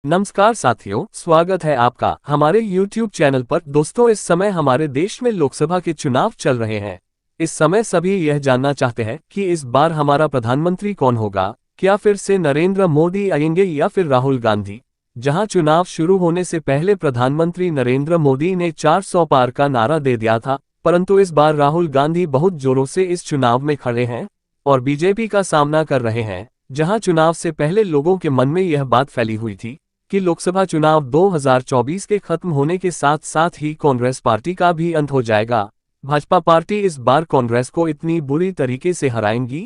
नमस्कार साथियों, स्वागत है आपका हमारे YouTube चैनल पर। दोस्तों, इस समय हमारे देश में लोकसभा के चुनाव चल रहे हैं। इस समय सभी यह जानना चाहते हैं कि इस बार हमारा प्रधानमंत्री कौन होगा। क्या फिर से नरेंद्र मोदी आएंगे या फिर राहुल गांधी। जहां चुनाव शुरू होने से पहले प्रधानमंत्री नरेंद्र मोदी ने 400 पार का नारा दे दिया था, परंतु इस बार राहुल गांधी बहुत जोरों से इस चुनाव में खड़े हैं और बीजेपी का सामना कर रहे हैं। जहां चुनाव से पहले लोगों के मन में यह बात फैली हुई थी कि लोकसभा चुनाव 2024 के खत्म होने के साथ साथ ही कांग्रेस पार्टी का भी अंत हो जाएगा। भाजपा पार्टी इस बार कांग्रेस को इतनी बुरी तरीके से हराएंगी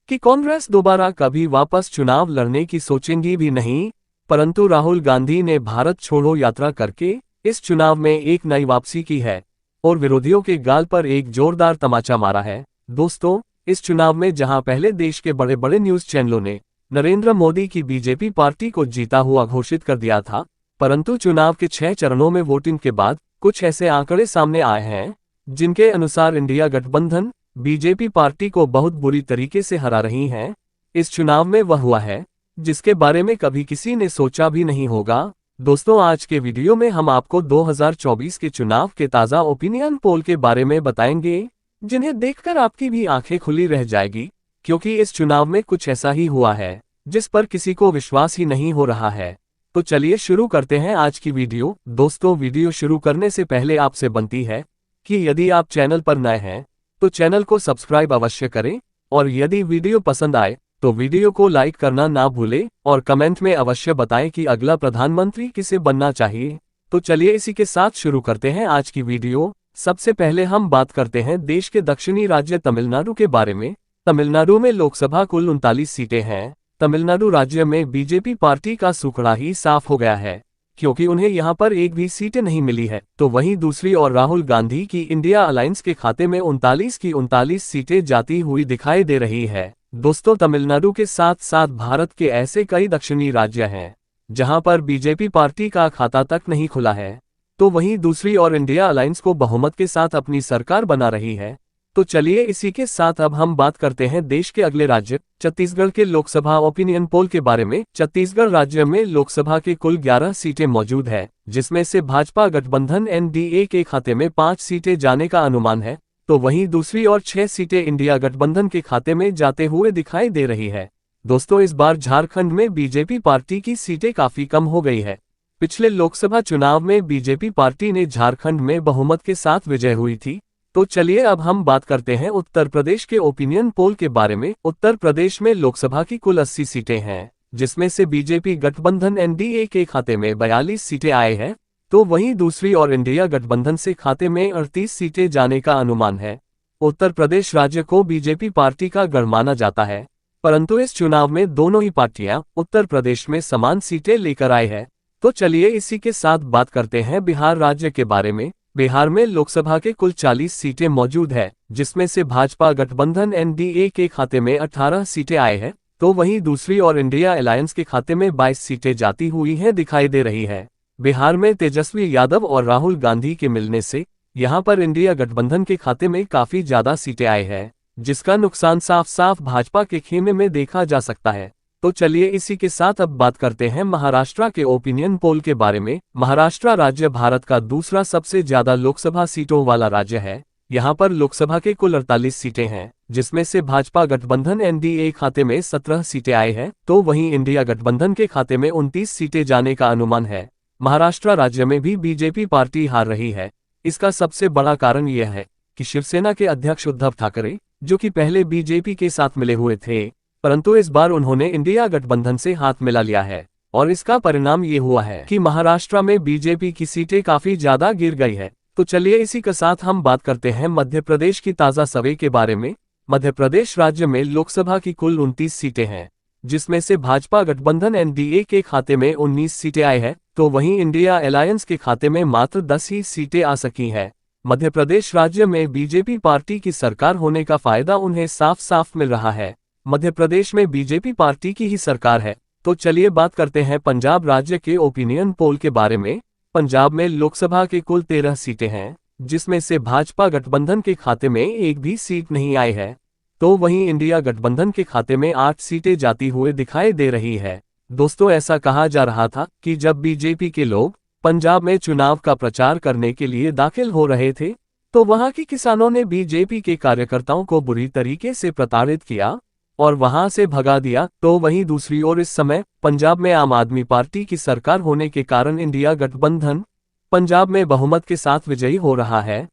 कि कांग्रेस दोबारा कभी वापस चुनाव लड़ने की सोचेंगी भी नहीं। परंतु राहुल गांधी ने भारत छोड़ो यात्रा करके इस चुनाव में एक नई वापसी की है और विरोधियों के गाल पर एक जोरदार तमाचा मारा है। दोस्तों, इस चुनाव में जहां पहले देश के बड़े बड़े न्यूज चैनलों ने नरेंद्र मोदी की बीजेपी पार्टी को जीता हुआ घोषित कर दिया था, परंतु चुनाव के 6 चरणों में वोटिंग के बाद कुछ ऐसे आंकड़े सामने आए हैं जिनके अनुसार इंडिया गठबंधन बीजेपी पार्टी को बहुत बुरी तरीके से हरा रही है। इस चुनाव में वह हुआ है जिसके बारे में कभी किसी ने सोचा भी नहीं होगा। दोस्तों, आज के वीडियो में हम आपको 2024 के चुनाव के ताज़ा ओपिनियन पोल के बारे में बताएंगे, जिन्हें देखकर आपकी भी आंखें खुली रह जाएगी, क्योंकि इस चुनाव में कुछ ऐसा ही हुआ है जिस पर किसी को विश्वास ही नहीं हो रहा है। तो चलिए शुरू करते हैं आज की वीडियो। दोस्तों, वीडियो शुरू करने से पहले आपसे बनती है कि यदि आप चैनल पर नए हैं तो चैनल को सब्सक्राइब अवश्य करें और यदि वीडियो पसंद आए तो वीडियो को लाइक करना ना भूलें और कमेंट में अवश्य बताएं कि अगला प्रधानमंत्री किसे बनना चाहिए। तो चलिए इसी के साथ शुरू करते हैं आज की वीडियो। सबसे पहले हम बात करते हैं देश के दक्षिणी राज्य तमिलनाडु के बारे में। तमिलनाडु में लोकसभा कुल 39 सीटें हैं। तमिलनाडु राज्य में बीजेपी पार्टी का सूखड़ा ही साफ हो गया है, क्योंकि उन्हें यहां पर एक भी सीटें नहीं मिली है। तो वहीं दूसरी ओर राहुल गांधी की इंडिया अलायंस के खाते में 39 की 39 सीटें जाती हुई दिखाई दे रही है। दोस्तों, तमिलनाडु के साथ साथ भारत के ऐसे कई दक्षिणी राज्य हैं जहां पर बीजेपी पार्टी का खाता तक नहीं खुला है। तो वहीं दूसरी ओर इंडिया अलायंस को बहुमत के साथ अपनी सरकार बना रही है। तो चलिए इसी के साथ अब हम बात करते हैं देश के अगले राज्य छत्तीसगढ़ के लोकसभा ओपिनियन पोल के बारे में। छत्तीसगढ़ राज्य में लोकसभा के कुल 11 सीटें मौजूद है, जिसमें से भाजपा गठबंधन एनडीए के खाते में 5 सीटें जाने का अनुमान है। तो वहीं दूसरी ओर 6 सीटें इंडिया गठबंधन के खाते में जाते हुए दिखाई दे रही है। दोस्तों, इस बार झारखंड में बीजेपी पार्टी की सीटें काफी कम हो गई है। पिछले लोकसभा चुनाव में बीजेपी पार्टी ने झारखंड में बहुमत के साथ विजय हुई थी। तो चलिए अब हम बात करते हैं उत्तर प्रदेश के ओपिनियन पोल के बारे में। उत्तर प्रदेश में लोकसभा की कुल 80 सीटें हैं, जिसमें से बीजेपी गठबंधन एनडीए के खाते में 42 सीटें आए हैं। तो वहीं दूसरी ओर इंडिया गठबंधन से खाते में 38 सीटें जाने का अनुमान है। उत्तर प्रदेश राज्य को बीजेपी पार्टी का गढ़ माना जाता है, परंतु इस चुनाव में दोनों ही पार्टियां उत्तर प्रदेश में समान सीटें लेकर आए हैं। तो चलिए इसी के साथ बात करते हैं बिहार राज्य के बारे में। बिहार में लोकसभा के कुल 40 सीटें मौजूद है, जिसमें से भाजपा गठबंधन एनडीए के खाते में 18 सीटें आए हैं। तो वहीं दूसरी ओर इंडिया अलायंस के खाते में 22 सीटें जाती हुई हैं दिखाई दे रही है। बिहार में तेजस्वी यादव और राहुल गांधी के मिलने से यहां पर इंडिया गठबंधन के खाते में काफी ज्यादा सीटें आई है, जिसका नुकसान साफ साफ भाजपा के खेमे में देखा जा सकता है। तो चलिए इसी के साथ अब बात करते हैं महाराष्ट्र के ओपिनियन पोल के बारे में। महाराष्ट्र राज्य भारत का दूसरा सबसे ज्यादा लोकसभा सीटों वाला राज्य है। यहाँ पर लोकसभा के कुल 48 सीटें हैं, जिसमें से भाजपा गठबंधन एनडीए खाते में 17 सीटें आई हैं। तो वहीं इंडिया गठबंधन के खाते में 29 सीटें जाने का अनुमान है। महाराष्ट्र राज्य में भी बीजेपी पार्टी हार रही है। इसका सबसे बड़ा कारण यह है कि शिवसेना के अध्यक्ष उद्धव ठाकरे, जो कि पहले बीजेपी के साथ मिले हुए थे, परंतु इस बार उन्होंने इंडिया गठबंधन से हाथ मिला लिया है और इसका परिणाम ये हुआ है कि महाराष्ट्र में बीजेपी की सीटें काफी ज्यादा गिर गई है। तो चलिए इसी के साथ हम बात करते हैं मध्य प्रदेश की ताजा सर्वे के बारे में। मध्य प्रदेश राज्य में लोकसभा की कुल 29 सीटें हैं, जिसमें से भाजपा गठबंधन एनडीए के खाते में 19 सीटें आई है। तो वहीं इंडिया अलायंस के खाते में मात्र 10 ही सीटें आ सकी हैं। मध्य प्रदेश राज्य में बीजेपी पार्टी की सरकार होने का फायदा उन्हें साफ साफ मिल रहा है। मध्य प्रदेश में बीजेपी पार्टी की ही सरकार है। तो चलिए बात करते हैं पंजाब राज्य के ओपिनियन पोल के बारे में। पंजाब में लोकसभा के कुल 13 सीटें हैं, जिसमें से भाजपा गठबंधन के खाते में एक भी सीट नहीं आई है। तो वहीं इंडिया गठबंधन के खाते में 8 सीटें जाती हुए दिखाई दे रही है। दोस्तों, ऐसा कहा जा रहा था कि जब बीजेपी के लोग पंजाब में चुनाव का प्रचार करने के लिए दाखिल हो रहे थे, तो वहां के किसानों ने बीजेपी के कार्यकर्ताओं को बुरी तरीके से प्रताड़ित किया और वहां से भगा दिया। तो वहीं दूसरी ओर इस समय पंजाब में आम आदमी पार्टी की सरकार होने के कारण इंडिया गठबंधन पंजाब में बहुमत के साथ विजयी हो रहा है।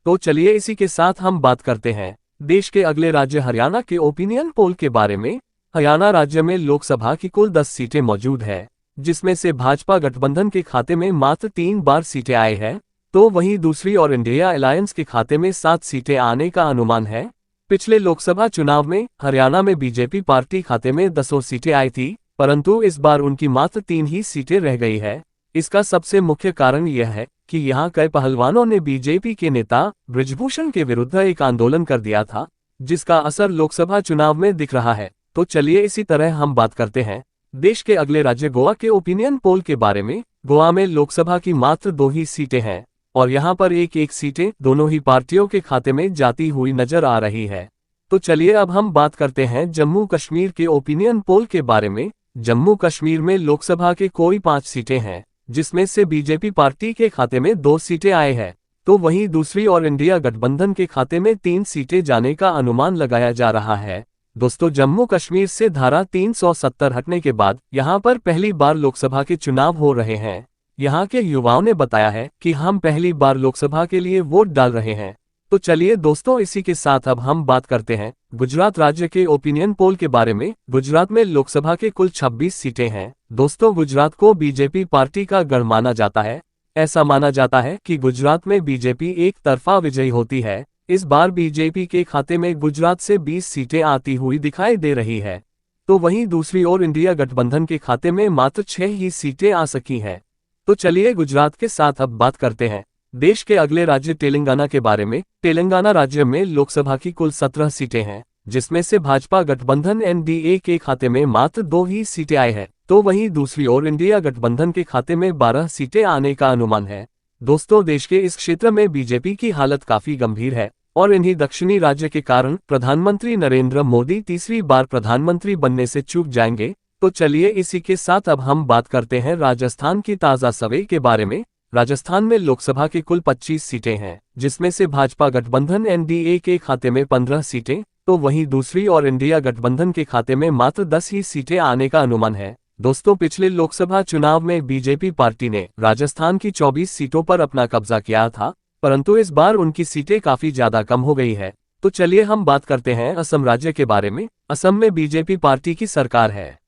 तो चलिए इसी के साथ हम बात करते हैं देश के अगले राज्य हरियाणा के ओपिनियन पोल के बारे में। हरियाणा राज्य में लोकसभा की कुल 10 सीटें मौजूद है, जिसमें से भाजपा गठबंधन के खाते में मात्र 3 बार सीटें आई है। तो वहीं दूसरी और इंडिया अलायंस के खाते में 7 सीटें आने का अनुमान है। पिछले लोकसभा चुनाव में हरियाणा में बीजेपी पार्टी खाते में 10 सीटें आई थी, परंतु इस बार उनकी मात्र 3 ही सीटें रह गई है। इसका सबसे मुख्य कारण यह है कि यहाँ कई पहलवानों ने बीजेपी के नेता बृजभूषण के विरुद्ध एक आंदोलन कर दिया था, जिसका असर लोकसभा चुनाव में दिख रहा है। तो चलिए इसी तरह हम बात करते हैं देश के अगले राज्य गोवा के ओपिनियन पोल के बारे में। गोवा में लोकसभा की मात्र 2 ही सीटें हैं और यहाँ पर एक सीटें दोनों ही पार्टियों के खाते में जाती हुई नजर आ रही है। तो चलिए अब हम बात करते हैं जम्मू कश्मीर के ओपिनियन पोल के बारे में। जम्मू कश्मीर में लोकसभा के कोई 5 सीटें हैं, जिसमें से बीजेपी पार्टी के खाते में 2 सीटें आए हैं। तो वहीं दूसरी और इंडिया गठबंधन के खाते में 3 सीटें जाने का अनुमान लगाया जा रहा है। दोस्तों, जम्मू कश्मीर से धारा 370 हटने के बाद यहाँ पर पहली बार लोकसभा के चुनाव हो रहे हैं। यहाँ के युवाओं ने बताया है कि हम पहली बार लोकसभा के लिए वोट डाल रहे हैं। तो चलिए दोस्तों, इसी के साथ अब हम बात करते हैं गुजरात राज्य के ओपिनियन पोल के बारे में। गुजरात में लोकसभा के कुल 26 सीटें हैं। दोस्तों, गुजरात को बीजेपी पार्टी का गढ़ माना जाता है। ऐसा माना जाता है कि गुजरात में बीजेपी एक तरफा विजयी होती है। इस बार बीजेपी के खाते में गुजरात से 20 सीटें आती हुई दिखाई दे रही है। तो वहीं दूसरी ओर इंडिया गठबंधन के खाते में मात्र 6 ही सीटें आ सकी हैं। तो चलिए गुजरात के साथ अब बात करते हैं देश के अगले राज्य तेलंगाना के बारे में। तेलंगाना राज्य में लोकसभा की कुल 17 सीटें हैं, जिसमें से भाजपा गठबंधन एनडीए के खाते में मात्र 2 ही सीटें आई है। तो वहीं दूसरी ओर इंडिया गठबंधन के खाते में 12 सीटें आने का अनुमान है। दोस्तों, देश के इस क्षेत्र में बीजेपी की हालत काफी गंभीर है और इन्हीं दक्षिणी राज्य के कारण प्रधानमंत्री नरेंद्र मोदी तीसरी बार प्रधानमंत्री बनने से चूक जाएंगे। तो चलिए इसी के साथ अब हम बात करते हैं राजस्थान की ताजा सर्वे के बारे में। राजस्थान में लोकसभा की कुल 25 सीटें हैं, जिसमें से भाजपा गठबंधन एनडीए के खाते में 15 सीटें, तो वहीं दूसरी और इंडिया गठबंधन के खाते में मात्र 10 ही सीटें आने का अनुमान है। दोस्तों, पिछले लोकसभा चुनाव में बीजेपी पार्टी ने राजस्थान की 24 सीटों पर अपना कब्जा किया था, परंतु इस बार उनकी सीटें काफी ज्यादा कम हो गई है। तो चलिए हम बात करते हैं असम राज्य के बारे में। असम में बीजेपी पार्टी की सरकार है,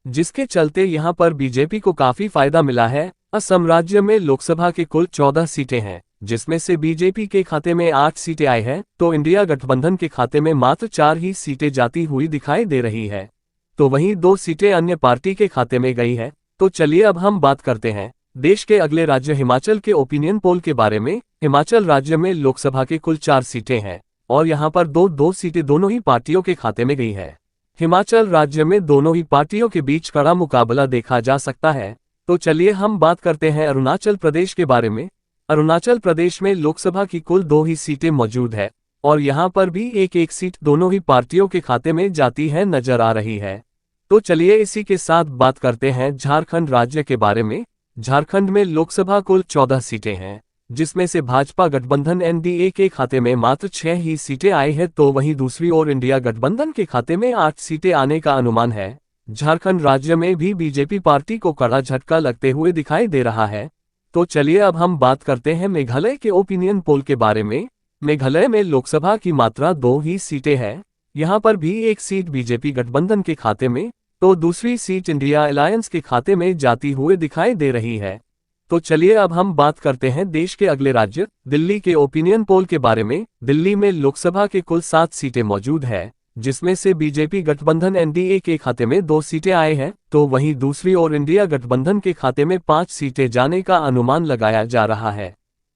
जिसके चलते यहाँ पर बीजेपी को काफी फायदा मिला है। असम राज्य में लोकसभा के कुल 14 सीटें हैं, जिसमें से बीजेपी के खाते में 8 सीटें आई है, तो इंडिया गठबंधन के खाते में मात्र 4 ही सीटें जाती हुई दिखाई दे रही है। तो वहीं 2 सीटें अन्य पार्टी के खाते में गई है। तो चलिए अब हम बात करते हैं देश के अगले राज्य हिमाचल के ओपिनियन पोल के बारे में। हिमाचल राज्य में लोकसभा के कुल 4 सीटें हैं और यहाँ पर दो सीटें दोनों ही पार्टियों के खाते में गई है। हिमाचल राज्य में दोनों ही पार्टियों के बीच कड़ा मुकाबला देखा जा सकता है। तो चलिए हम बात करते हैं अरुणाचल प्रदेश के बारे में। अरुणाचल प्रदेश में लोकसभा की कुल 2 ही सीटें मौजूद है और यहाँ पर भी एक सीट दोनों ही पार्टियों के खाते में जाती है नजर आ रही है। तो चलिए इसी के साथ बात करते हैं झारखंड राज्य के बारे में। झारखंड में लोकसभा कुल 14 सीटें हैं, जिसमें से भाजपा गठबंधन एनडीए के खाते में मात्र 6 ही सीटें आई है, तो वहीं दूसरी ओर इंडिया गठबंधन के खाते में 8 सीटें आने का अनुमान है। झारखंड राज्य में भी बीजेपी पार्टी को कड़ा झटका लगते हुए दिखाई दे रहा है। तो चलिए अब हम बात करते हैं मेघालय के ओपिनियन पोल के बारे में। मेघालय में लोकसभा की मात्रा 2 ही सीटें हैं। यहाँ पर भी एक सीट बीजेपी गठबंधन के खाते में, तो दूसरी सीट इंडिया अलायंस के खाते में जाती हुए दिखाई दे रही है। तो चलिए अब हम बात करते हैं देश के अगले राज्य दिल्ली के ओपिनियन पोल के बारे में। दिल्ली में लोकसभा के कुल 7 सीटें मौजूद है, जिसमें से बीजेपी गठबंधन एनडीए के खाते में 2 सीटें आए हैं, तो वहीं दूसरी ओर इंडिया गठबंधन के खाते में 5 सीटें जाने का अनुमान लगाया जा रहा है।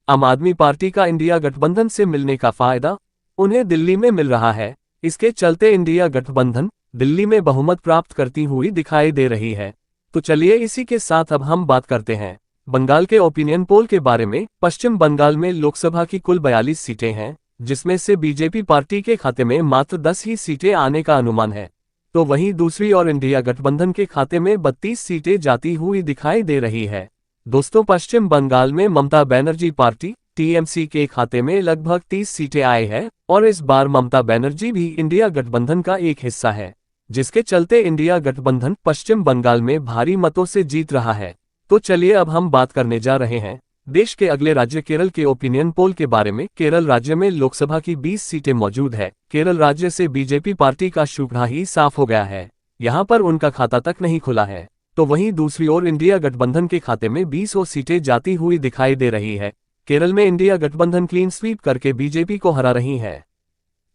आम आदमी पार्टी का इंडिया गठबंधन से मिलने का फायदा उन्हें दिल्ली में मिल रहा है। इसके चलते इंडिया गठबंधन दिल्ली में बहुमत प्राप्त करती हुई दिखाई दे रही है। तो चलिए इसी के साथ अब हम बात करते हैं बंगाल के ओपिनियन पोल के बारे में। पश्चिम बंगाल में लोकसभा की कुल 42 सीटें हैं, जिसमें से बीजेपी पार्टी के खाते में मात्र 10 ही सीटें आने का अनुमान है। तो वहीं दूसरी ओर इंडिया गठबंधन के खाते में 32 सीटें जाती हुई दिखाई दे रही है। दोस्तों, पश्चिम बंगाल में ममता बनर्जी पार्टी टीएमसी के खाते में लगभग 30 सीटें आई है और इस बार ममता बनर्जी भी इंडिया गठबंधन का एक हिस्सा है, जिसके चलते इंडिया गठबंधन पश्चिम बंगाल में भारी मतों से जीत रहा है। तो चलिए अब हम बात करने जा रहे हैं देश के अगले राज्य केरल के ओपिनियन पोल के बारे में। केरल राज्य में लोकसभा की 20 सीटें मौजूद है। केरल राज्य से बीजेपी पार्टी का शुक्ला ही साफ हो गया है, यहाँ पर उनका खाता तक नहीं खुला है। तो वहीं दूसरी ओर इंडिया गठबंधन के खाते में 20 सीटें जाती हुई दिखाई दे रही है। केरल में इंडिया गठबंधन क्लीन स्वीप करके बीजेपी को हरा रही है।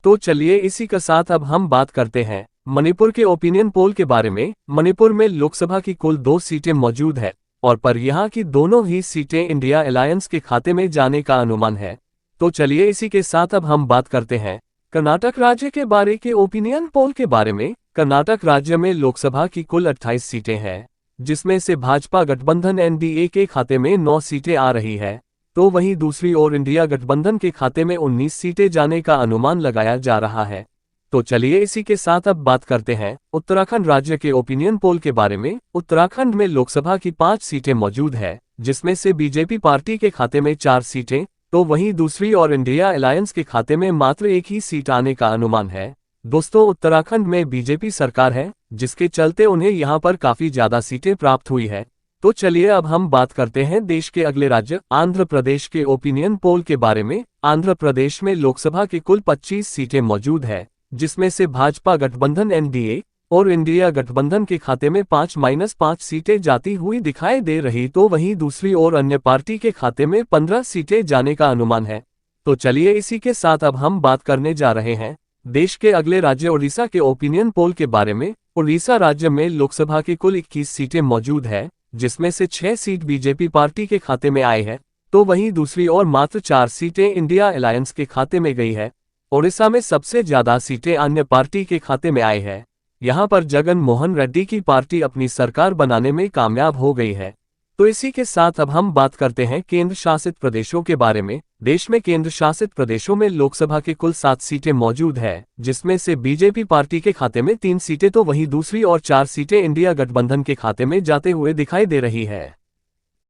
तो चलिए इसी के साथ अब हम बात करते हैं मणिपुर के ओपिनियन पोल के बारे में। मणिपुर में लोकसभा की कुल 2 सीटें मौजूद है और पर यहाँ की दोनों ही सीटें इंडिया अलायंस के खाते में जाने का अनुमान है। तो चलिए इसी के साथ अब हम बात करते हैं कर्नाटक राज्य के बारे के ओपिनियन पोल के बारे में। कर्नाटक राज्य में लोकसभा की कुल 28 सीटें हैं, जिसमें से भाजपा गठबंधन एनडीए के खाते में 9 सीटें आ रही है। तो वहीं दूसरी ओर इंडिया गठबंधन के खाते में 19 सीटें जाने का अनुमान लगाया जा रहा है। तो चलिए इसी के साथ अब बात करते हैं उत्तराखंड राज्य के ओपिनियन पोल के बारे में। उत्तराखंड में लोकसभा की 5 सीटें मौजूद है, जिसमें से बीजेपी पार्टी के खाते में 4 सीटें, तो वहीं दूसरी ओर इंडिया अलायंस के खाते में मात्र 1 ही सीट आने का अनुमान है। दोस्तों, उत्तराखंड में बीजेपी सरकार है, जिसके चलते उन्हें यहाँ पर काफी ज्यादा सीटें प्राप्त हुई है। तो चलिए अब हम बात करते हैं देश के अगले राज्य आंध्र प्रदेश के ओपिनियन पोल के बारे में। आंध्र प्रदेश में लोकसभा की कुल 25 सीटें मौजूद है, जिसमें से भाजपा गठबंधन एनडीए और इंडिया गठबंधन के खाते में 5-5 सीटें जाती हुई दिखाई दे रही। तो वहीं दूसरी ओर अन्य पार्टी के खाते में 15 सीटें जाने का अनुमान है। तो चलिए इसी के साथ अब हम बात करने जा रहे हैं देश के अगले राज्य उड़ीसा के ओपिनियन पोल के बारे में। उड़ीसा राज्य में लोकसभा की कुल 21 सीटें मौजूद है, जिसमें से 6 सीट बीजेपी पार्टी के खाते में आई है। तो वहीं दूसरी ओर मात्र 4 सीटें इंडिया अलायंस के खाते में गई है। ओडिशा में सबसे ज्यादा सीटें अन्य पार्टी के खाते में आई है। यहाँ पर जगन मोहन रेड्डी की पार्टी अपनी सरकार बनाने में कामयाब हो गई है। तो इसी के साथ अब हम बात करते हैं केंद्र शासित प्रदेशों के बारे में। देश में केंद्र शासित प्रदेशों में लोकसभा के कुल 7 सीटें मौजूद है, जिसमें से बीजेपी पार्टी के खाते में 3 सीटें, तो वहीं दूसरी और 4 सीटें इंडिया गठबंधन के खाते में जाते हुए दिखाई दे रही है।